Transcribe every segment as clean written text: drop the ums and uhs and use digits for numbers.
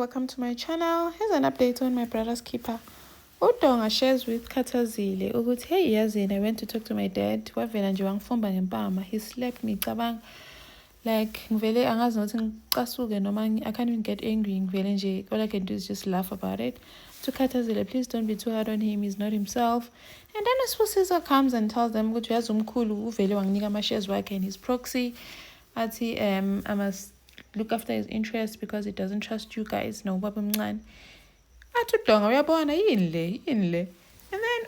welcome to my channel. Here's an update on my brother's keeper. UDonga shares with Khathazile ukuthi hey yazini, I went to talk to my dad. Wavela nje wangifomba ngempama. He slapped me. Cabang like ngivele angazi nokuthi ngicasuke noma I can't even get angry. Ngivele nje all I can do is just laugh about it. To Khathazile, please don't be too hard on him. He's not himself. And then uSibusiso comes and tells them ukuthi uyazi umkhulu uvele wanginika ama-shares wakhe and his proxy. Athi I must look after his interests because he doesn't trust you guys. No, baba mncane. Athi uDonga uyabona yini le. And then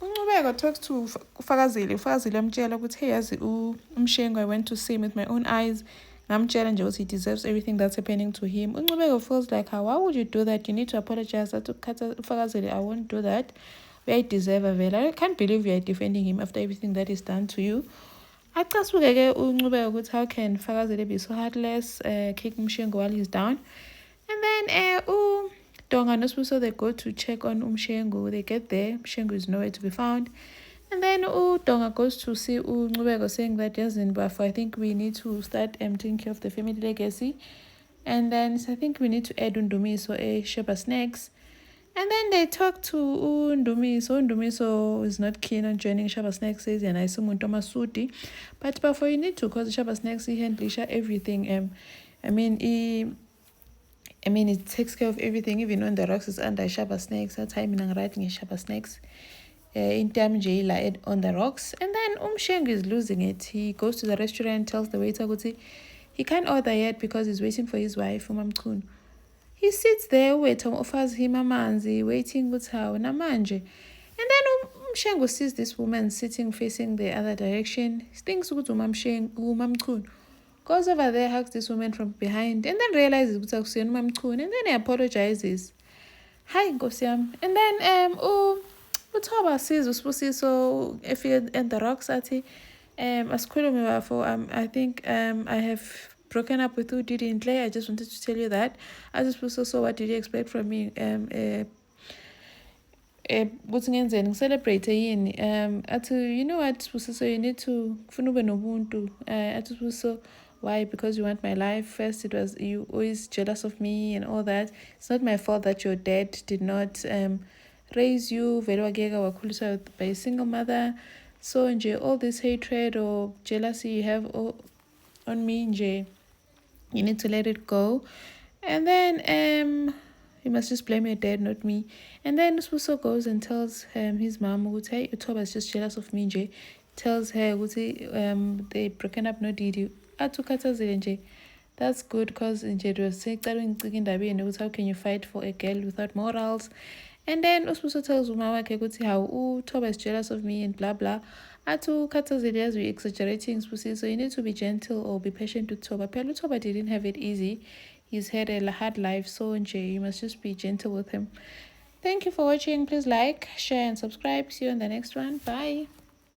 uNcubeko talks to Ufakazile. Ufakazile amtshela ukuthi hey yazi uMshengu, I went to see him with my own eyes. Ngamtshela nje ukuthi he deserves everything that's happening to him. uNcubeko feels like why would you do that? You need to apologize. Athi Ufakazile, I won't do that. We deserve a vela. I can't believe you are defending him after everything that is done to you. Acasuke-ke uNcubeko ukuthi how can Fakazile be so heartless, kick Mshengu while he's down. And then Donga and Usibusiso, they go to check on Mshengu. They get there, Mshengu is nowhere to be found. And then Donga goes to see Ncubeko saying that yazini Bafo, I think we need to start taking care of the family legacy. And then I think we need to add Ndumiso Sheba Snacks. And then they talk to Ndumiso. Ndumiso is not keen on joining Sheba Snacks, says, and I assume Masuti. But before you need to, because Sheba Snacks, he handles everything. I mean, it takes care of everything, even when the rocks is under Sheba Snacks. That's how I'm writing Sheba Snacks. In time jail on the rocks. And then Mshengu is losing it. He goes to the restaurant, tells the waiter he can't order yet because he's waiting for his wife, Umamchunu. He sits there, waiter offers him amanzi, waiting with her namanje. And then Mshengu sees this woman sitting facing the other direction. He thinks Umamchunu. Goes over there, hugs this woman from behind, and then realizes Umamchunu, and then he apologizes. Hi, Ngosiam. And then Uthoba sees uSibusiso at the rocks athi I think I have broken up with uDidinhle. I just wanted to tell you that. I just so what did you expect from me? Celebrate yini? You know what, Sibusiso, you need to kufuna ube nobuntu. Sibusiso, why? Because you want my life. First, it was you always jealous of me and all that. It's not my fault that your dad did not raise you vele wageka wakhuliswa by a single mother. So nje all this hatred or jealousy you have on me nje, you need to let it go. And then you must just blame your dad, not me. And then Usibusiso goes and tells his mom hey, Uthoba is just jealous of me nje. Tells her they broken up, no Didi. Atukhathazile nje. That's good because nje it was saying how can you fight for a girl without morals? And then Usibusiso tells Uma wakhe how Uthoba is jealous of me and blah blah. Atukhathazile, as we exaggerating Usibusiso, you need to be gentle or be patient with Uthoba. Phela Uthoba didn't have it easy. He's had a hard life, so nje you must just be gentle with him. Thank you for watching. Please like, share and subscribe. See you in the next one. Bye.